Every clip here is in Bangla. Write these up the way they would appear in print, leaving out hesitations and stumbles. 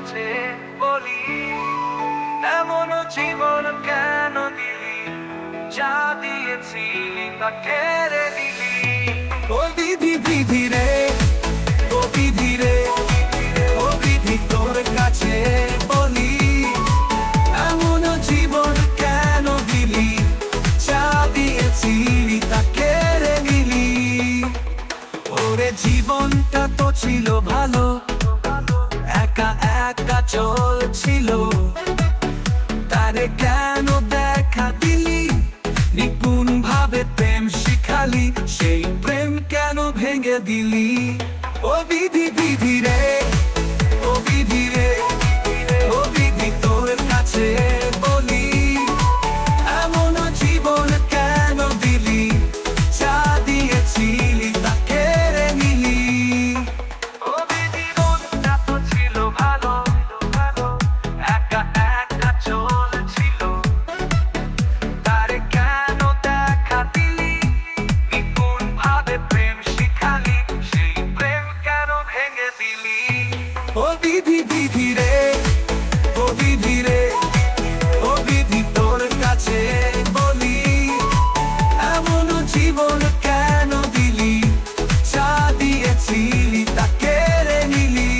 কাছে বলি, এমন জীবন কেন দিলি, যা দিয়েছিলি তা কেড়ে নিলি। ও বিধি বিধি রে, ও বিধি রে, ও বিধি তোর কাছে বলি, এমন জীবন কেন দিলি, যা দিয়েছিলি তা কেড়ে নিলি। ওরে জীবনটা তো ছিল ভালো, একা একা চলছিল, তারে কেন দেখা দিলি, নিপুণ ভাবে প্রেম শিখালি, সেই প্রেম কেন ভেঙে দিলি। ও বিধি বিধি রে, ও বিধি রে, ও বিধি তোর কাছে বলি, এমন জীবন কেন দিলি, যা দিয়েছিলি তা কেড়ে নিলি। ও বিধি মনটা তো ছিল ভালো, একা একা চলছিল, তারে কেন দেখা দিলি, নিপুণ ভাবে প্রেম শিখালি, সেই প্রেম কেন ভেঙে দিলি। ও বিধি বিধি রে, ও বিধি রে, ও বিধি তোর কাছে বলি, এমন জীবন কেন দিলি, যা দিয়েছিলি তা কেড়ে নিলি।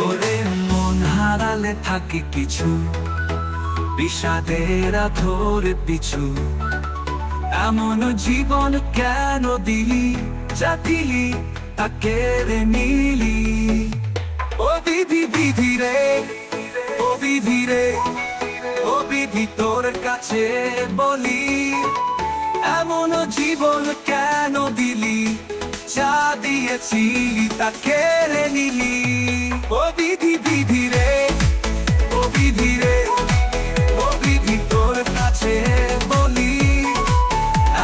ওরে মন হারালে থাকে কিছু, বিষাদের আথরে পিছু, এমন জীবন কেন দিলি, যা দিলি তা কেড়ে নিলি। ও বিধি বিধি রে, ও বিধি রে, ও বিধি তোর কাছে বলি, এমন জীবন কেন দিলি, যা দিয়েছিলি তা কেড়ে নিলি। ও বিধি বিধি রে, ও বিধি রে, ও বিধি তোর কাছে বলি,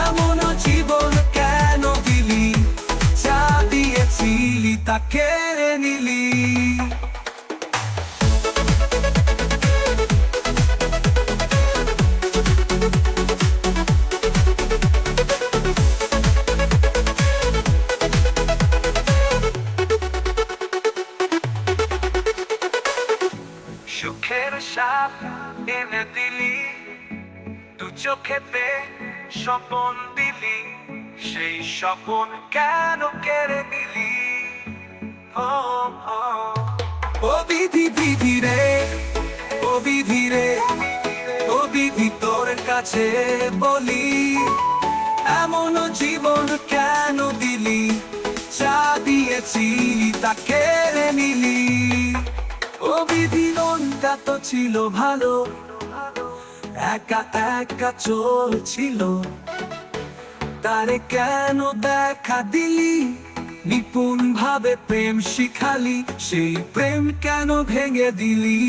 এমন জীবন কেন দিলি, যা দিয়েছিলি তা কেড়ে নিলি। সুখের সাপ এনে দিলি, দু চোখেতে স্বপন দিলি, সেই স্বপন কেন কেড়ে নিলি। ও ও ও বিধি বিধি রে, ও বিধি রে, ও বিধি তোর কাছে বলি, এমন জীবন কেন দিলি, যা দিয়েছিলি তা কেড়ে নিলি। ও বিধি মনটা তো ছিল ভালো, একা একা চলছিল, তারে কেন দেখা দিলি, নিপুণ ভাবে প্রেম শিখালি, সেই প্রেম কেন ভেঙে দিলি।